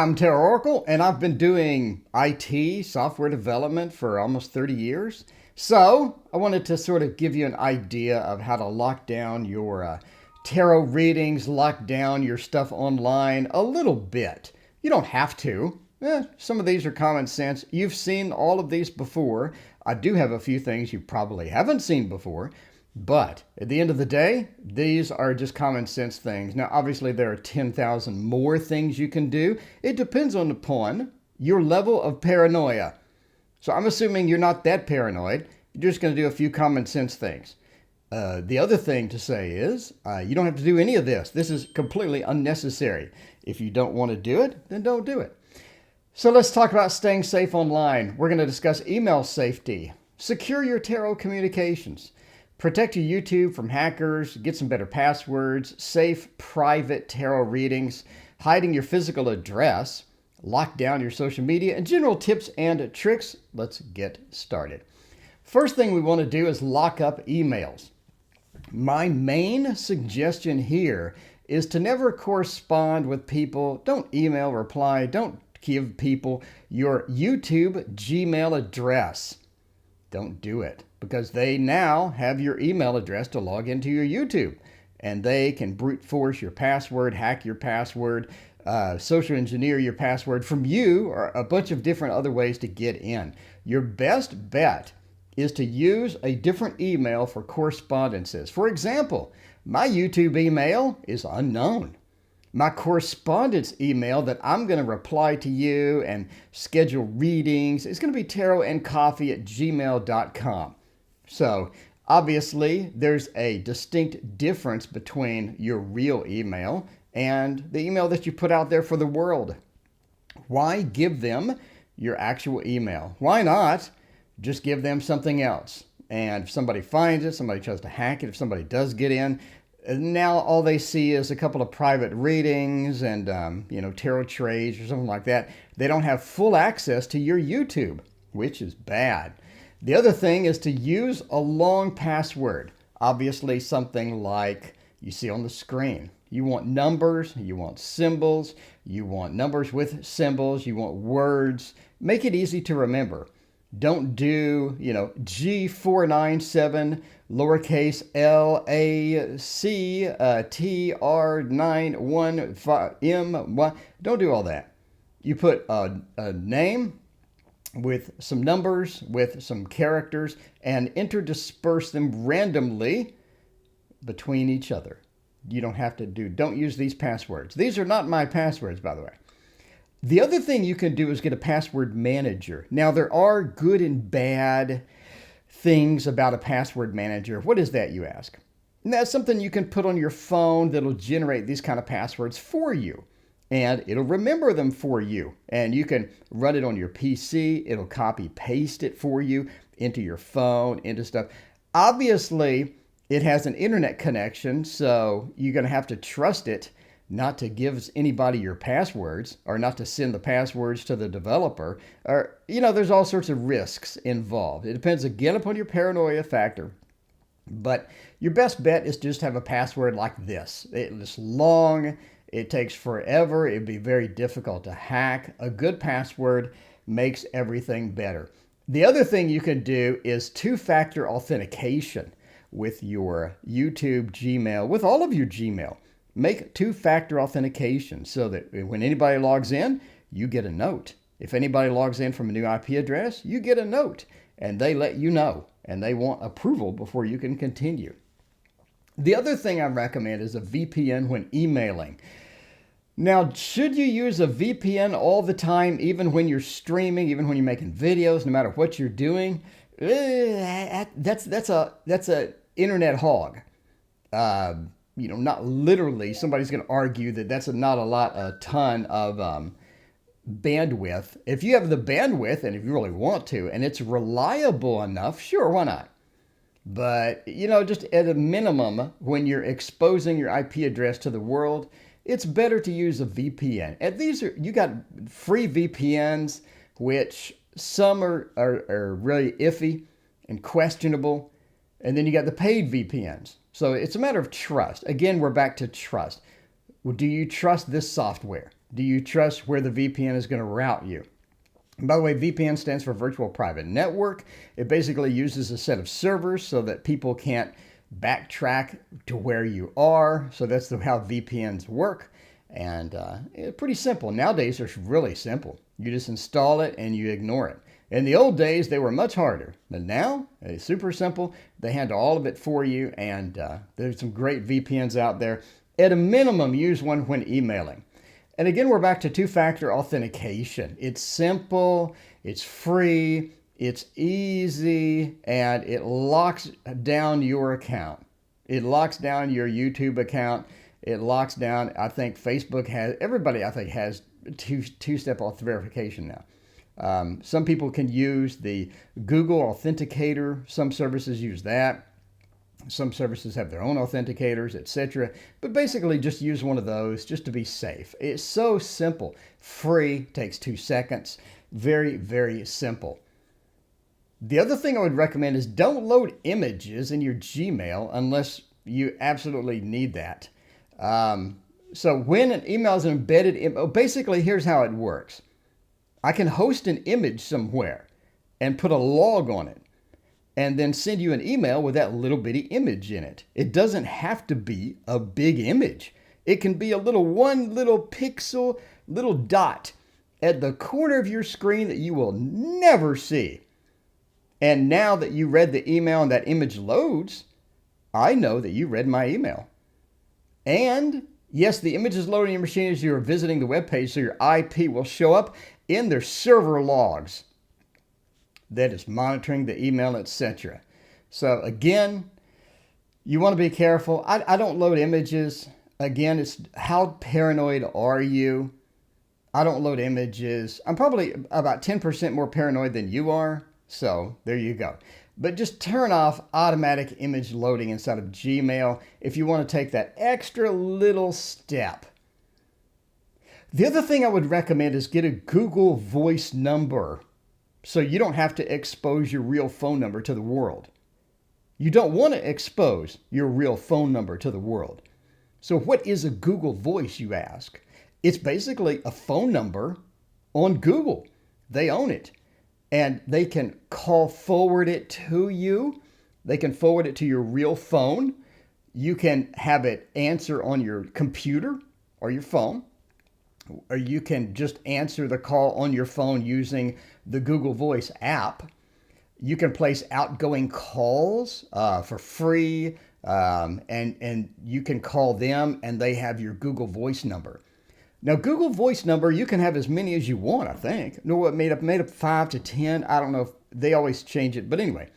I'm TarotOracle, and I've been doing IT, software development, for almost 30 years. So I wanted to sort of give you an idea of how to lock down your tarot readings, lock down your stuff online a little bit. You don't have to. Some of these are common sense. You've seen all of these before. I do have a few things you probably haven't seen before. But at the end of the day, these are just common sense things. Now, obviously, there are 10,000 more things you can do. It depends upon your level of paranoia. So I'm assuming you're not that paranoid. You're just going to do a few common sense things. The other thing to say is you don't have to do any of this. This is completely unnecessary. If you don't want to do it, then don't do it. So let's talk about staying safe online. We're going to discuss email safety. Secure your tarot communications. Protect your YouTube from hackers, get some better passwords, safe private tarot readings, hiding your physical address, lock down your social media, and general tips and tricks. Let's get started. First thing we want to do is lock up emails. My main suggestion here is to never correspond with people. Don't email, reply, don't give people your YouTube Gmail address. Don't do it, because they now have your email address to log into your YouTube, and they can brute force your password, hack your password, social engineer your password from you, or a bunch of different other ways to get in. Your best bet is to use a different email for correspondences. For example, my YouTube email is unknown. My correspondence email that I'm going to reply to you and schedule readings is going to be tarotandcoffee@gmail.com. So obviously there's a distinct difference between your real email and the email that you put out there for the world. Why give them your actual email? Why not just give them something else? And if somebody finds it, somebody tries to hack it, if somebody does get in, now all they see is a couple of private readings and tarot trades or something like that. They don't have full access to your YouTube, which is bad. The other thing is to use a long password. Obviously something like you see on the screen. You want numbers, you want symbols, you want numbers with symbols, you want words. Make it easy to remember. Don't do, G497 lowercase LACTR915M. Don't do all that. You put a name with some numbers, with some characters, and interdisperse them randomly between each other. You don't have to don't use these passwords. These are not my passwords, by the way. The other thing you can do is get a password manager. Now, there are good and bad things about a password manager. What is that, you ask? And that's something you can put on your phone that'll generate these kind of passwords for you. And it'll remember them for you. And you can run it on your PC. It'll copy paste it for you into your phone, into stuff. Obviously, it has an internet connection, so you're going to have to trust it not to give anybody your passwords, or not to send the passwords to the developer, or, there's all sorts of risks involved. It depends again upon your paranoia factor. But your best bet is to just have a password like this. It's long, it takes forever, it'd be very difficult to hack. A good password makes everything better. The other thing you can do is two-factor authentication with your YouTube Gmail, with all of your Gmail. Make two-factor authentication so that when anybody logs in, you get a note. If anybody logs in from a new IP address, you get a note, and they let you know, and they want approval before you can continue. The other thing I recommend is a VPN when emailing. Now, should you use a VPN all the time, even when you're streaming, even when you're making videos, no matter what you're doing? That's a internet hog. Not literally. Somebody's going to argue that that's not a ton of bandwidth. If you have the bandwidth and if you really want to, and it's reliable enough, sure, why not? But, just at a minimum, when you're exposing your IP address to the world, it's better to use a VPN. And you got free VPNs, which some are really iffy and questionable. And then you got the paid VPNs. So it's a matter of trust. Again, we're back to trust. Do you trust this software? do you trust where the VPN is going to route you? And by the way, VPN stands for Virtual Private Network. It basically uses a set of servers so that people can't backtrack to where you are. So that's how VPNs work. And it's pretty simple. Nowadays, it's really simple. You just install it and you ignore it. In the old days, they were much harder. But now, it's super simple. They handle all of it for you. And there's some great VPNs out there. At a minimum, use one when emailing. And again, we're back to two-factor authentication. It's simple, it's free, it's easy, and it locks down your account. It locks down your YouTube account. It locks down, I think Facebook has, everybody I think has two-step verification now. Some people can use the Google Authenticator. Some services use that. Some services have their own authenticators, etc. But basically just use one of those just to be safe. It's so simple. Free, takes 2 seconds. Very, very simple. The other thing I would recommend is don't load images in your Gmail unless you absolutely need that. So when an email is embedded, basically here's how it works. I can host an image somewhere and put a log on it, and then send you an email with that little bitty image in it. It doesn't have to be a big image. It can be a one little pixel, little dot at the corner of your screen that you will never see. And now that you read the email and that image loads, I know that you read my email. And yes, the image is loading your machine as you're visiting the web page, so your IP will show up in their server logs that is monitoring the email, etc. So again, you want to be careful. I don't load images. Again, it's how paranoid are you? I don't load images. I'm probably about 10% more paranoid than you are. So there you go. But just turn off automatic image loading inside of Gmail if you want to take that extra little step. The other thing I would recommend is get a Google Voice number, so you don't have to expose your real phone number to the world. You don't want to expose your real phone number to the world. So what is a Google Voice, you ask? It's basically a phone number on Google. They own it. And they can forward it to you. They can forward it to your real phone. You can have it answer on your computer or your phone. Or you can just answer the call on your phone using the Google Voice app. You can place outgoing calls for free, and you can call them, and they have your Google Voice number. Now, Google Voice number, you can have as many as you want, I think. No, what made up 5 to 10. I don't know if they always change it. But anyway,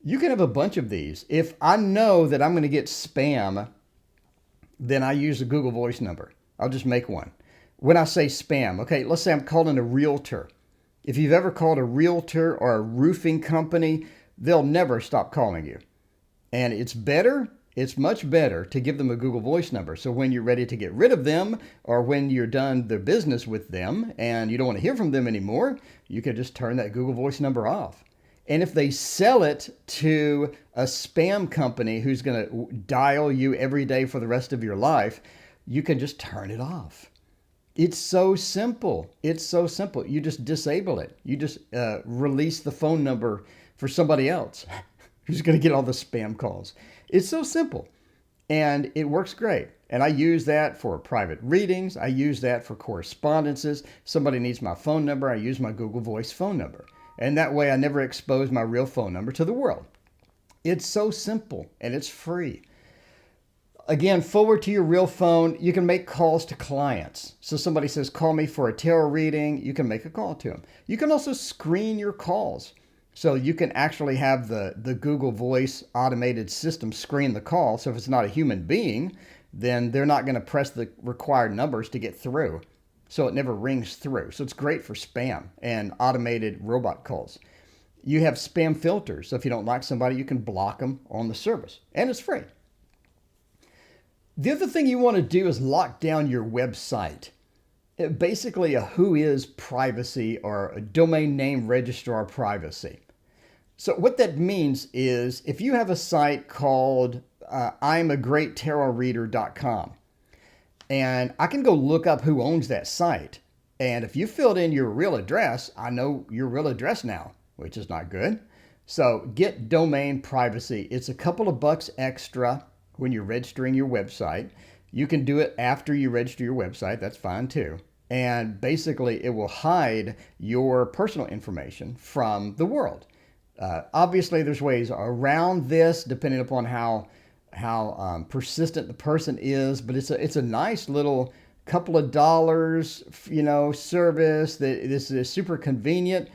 you can have a bunch of these. If I know that I'm going to get spam, then I use the Google Voice number. I'll just make one. When I say spam, okay, let's say I'm calling a realtor. If you've ever called a realtor or a roofing company, they'll never stop calling you. And it's much better to give them a Google Voice number. So when you're ready to get rid of them, or when you're done the business with them and you don't want to hear from them anymore, you can just turn that Google Voice number off. And if they sell it to a spam company who's going to dial you every day for the rest of your life, you can just turn it off. It's so simple. It's so simple. You just disable it. You just release the phone number for somebody else who's going to get all the spam calls. It's so simple, and it works great. And I use that for private readings. I use that for correspondences. Somebody needs my phone number. I use my Google Voice phone number. And that way I never expose my real phone number to the world. It's so simple, and it's free. Again, forward to your real phone. You can make calls to clients. So somebody says, call me for a tarot reading. You can make a call to them. You can also screen your calls. So you can actually have the Google Voice automated system screen the call. So if it's not a human being, then they're not going to press the required numbers to get through. So it never rings through. So it's great for spam and automated robot calls. You have spam filters. So if you don't like somebody, you can block them on the service. And it's free. The other thing you want to do is lock down your website. Basically a WHOIS privacy or a domain name registrar privacy. So what that means is if you have a site called I'mAGreatTarotReader.com, and I can go look up who owns that site. And if you filled in your real address, I know your real address now, which is not good. So get domain privacy. It's a couple of bucks extra when you're registering your website. You can do it after you register your website. That's fine too. And basically, it will hide your personal information from the world. Obviously, there's ways around this depending upon how persistent the person is, but it's a nice little couple of dollars, service that this is super convenient,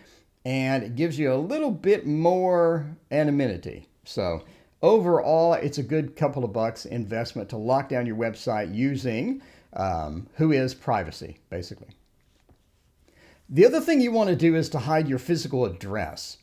and it gives you a little bit more anonymity. So overall, it's a good couple of bucks investment to lock down your website using WHOIS privacy, basically. The other thing you want to do is to hide your physical address.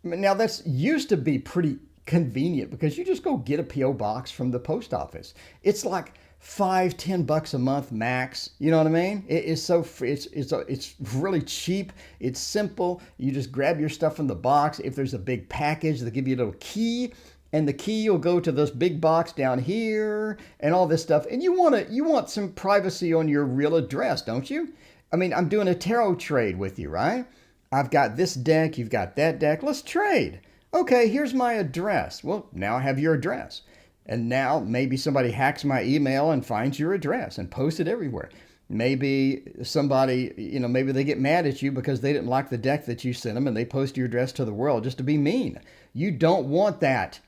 Now, that's used to be pretty convenient because you just go get a P.O. box from the post office. It's like $5-10 a month max. You know what I mean? It's really cheap. It's simple. You just grab your stuff from the box. If there's a big package, they'll give you a little key, and the key will go to this big box down here and all this stuff. And you want some privacy on your real address, don't you? I mean, I'm doing a tarot trade with you, right? I've got this deck, you've got that deck. Let's trade. Okay, here's my address. Well, now I have your address. And now maybe somebody hacks my email and finds your address and posts it everywhere. Maybe somebody, maybe they get mad at you because they didn't like the deck that you sent them and they post your address to the world just to be mean. You don't want that.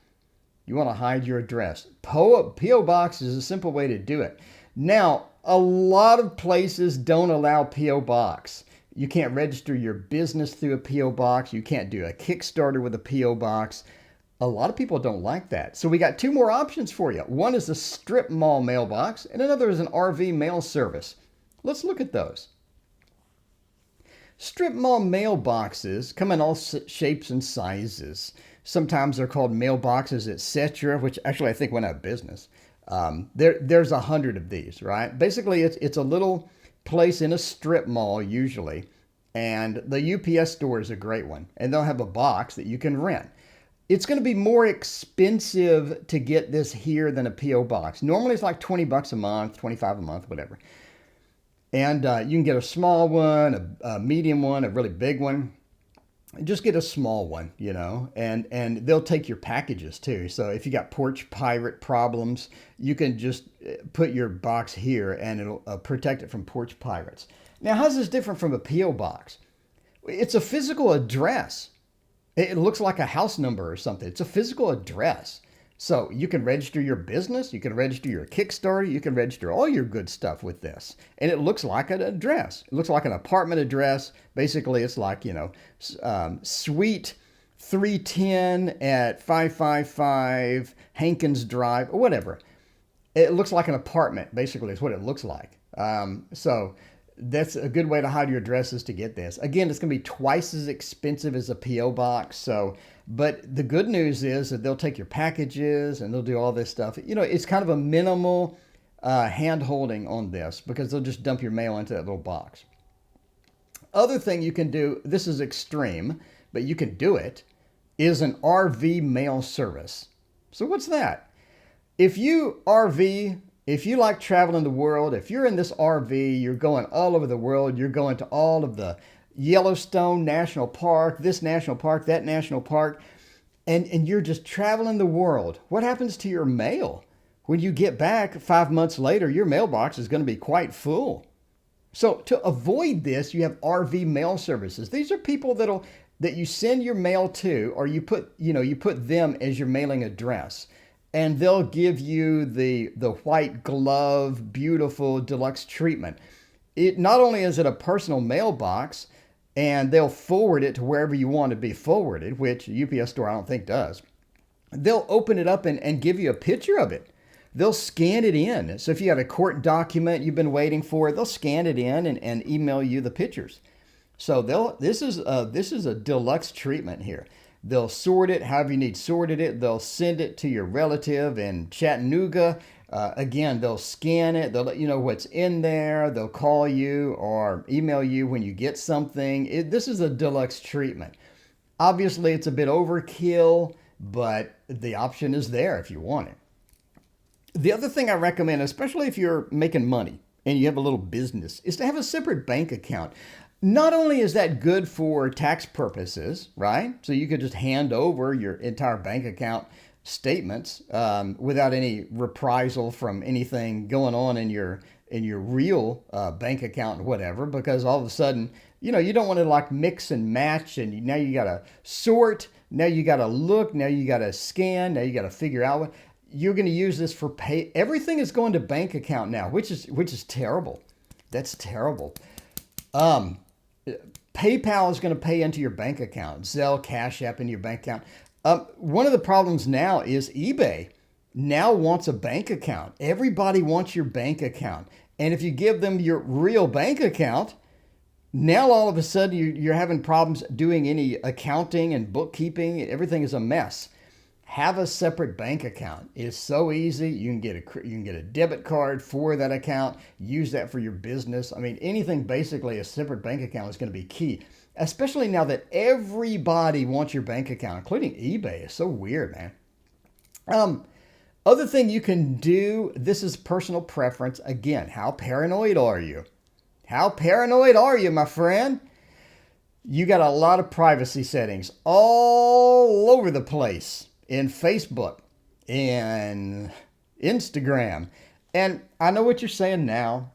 You want to hide your address. P.O. Box is a simple way to do it. Now, a lot of places don't allow P.O. Box. You can't register your business through a P.O. box. You can't do a Kickstarter with a P.O. box. A lot of people don't like that. So we got two more options for you. One is a strip mall mailbox, and another is an RV mail service. Let's look at those. Strip mall mailboxes come in all shapes and sizes. Sometimes they're called mailboxes, etc., which actually I think went out of business. There's 100 of these, right? Basically, it's a little place in a strip mall usually, and the UPS store is a great one, and they'll have a box that you can rent. It's going to be more expensive to get this here than a P.O. box. Normally it's like $20 a month, $25 a month, whatever. And you can get a small one, a medium one, a really big one. Just get a small one, and they'll take your packages too. So if you got porch pirate problems, you can just put your box here and it'll protect it from porch pirates. Now, how's this different from a P.O. box? It's a physical address. It looks like a house number or something. It's a physical address. So you can register your business, you can register your Kickstarter, you can register all your good stuff with this. And it looks like an address. It looks like an apartment address. Basically, it's like, Suite 310 at 555 Hankins Drive, or whatever. It looks like an apartment, basically, is what it looks like. So that's a good way to hide your addresses to get this. Again, it's going to be twice as expensive as a P.O. box. But the good news is that they'll take your packages and they'll do all this stuff. It's kind of a minimal hand holding on this because they'll just dump your mail into that little box. Other thing you can do, this is extreme, but you can do it, is an RV mail service. So what's that? If you like traveling the world, if you're in this RV, you're going all over the world, you're going to all of the Yellowstone National Park, this national park, that national park, and you're just traveling the world, what happens to your mail? When you get back 5 months later, your mailbox is going to be quite full. So to avoid this, you have RV mail services. These are people that you send your mail to, or you put them as your mailing address. And they'll give you the white glove, beautiful deluxe treatment. It not only is it a personal mailbox, and they'll forward it to wherever you want to be forwarded, which UPS store I don't think does. They'll open it up and give you a picture of it. They'll scan it in. So if you got a court document you've been waiting for, they'll scan it in and email you the pictures. So this is a deluxe treatment here. They'll sort it however you need sorted it. They'll send it to your relative in Chattanooga. Again, they'll scan it. They'll let you know what's in there. They'll call you or email you when you get something. This is a deluxe treatment. Obviously, it's a bit overkill, but the option is there if you want it. The other thing I recommend, especially if you're making money and you have a little business, is to have a separate bank account. Not only is that good for tax purposes, right? So you could just hand over your entire bank account statements without any reprisal from anything going on in your real bank account or whatever, because all of a sudden, you don't want to like mix and match, and now you got to sort, now you got to look, now you got to scan, now you got to figure out what you're going to use this for. Pay everything is going to bank account now, which is terrible. That's terrible. PayPal is going to pay into your bank account. Zelle, Cash App into your bank account. One of the problems now is eBay now wants a bank account. Everybody wants your bank account. And if you give them your real bank account, now all of a sudden you're having problems doing any accounting and bookkeeping. Everything is a mess. Have a separate bank account. It's so easy. You can get a debit card for that account. Use that for your business. I mean, anything basically a separate bank account is going to be key, especially now that everybody wants your bank account, including eBay. It's so weird, man. Other thing you can do, this is personal preference. Again, how paranoid are you? How paranoid are you, my friend? You got a lot of privacy settings all over the place in Facebook and Instagram. And I know what you're saying now.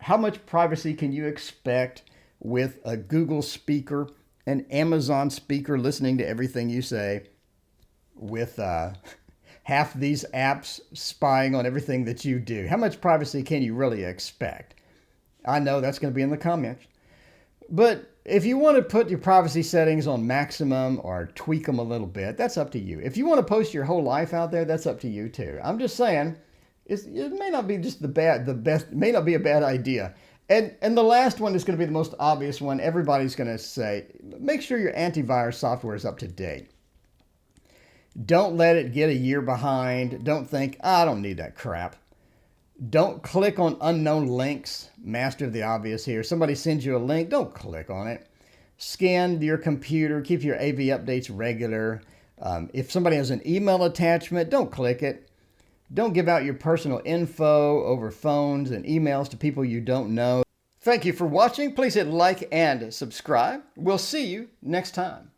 How much privacy can you expect with a Google speaker, an Amazon speaker listening to everything you say, with half these apps spying on everything that you do? How much privacy can you really expect? I know that's going to be in the comments. But if you want to put your privacy settings on maximum or tweak them a little bit, that's up to you. If you want to post your whole life out there, that's up to you too. I'm just saying, it may not be just the best, it may not be a bad idea. And the last one is going to be the most obvious one. Everybody's going to say, make sure your antivirus software is up to date. Don't let it get a year behind. Don't think, I don't need that crap. Don't click on unknown links. Master of the obvious here. Somebody sends you a link, don't click on it. Scan your computer. Keep your AV updates regular. If somebody has an email attachment, don't click it. Don't give out your personal info over phones and emails to people you don't know. Thank you for watching. Please hit like and subscribe. We'll see you next time.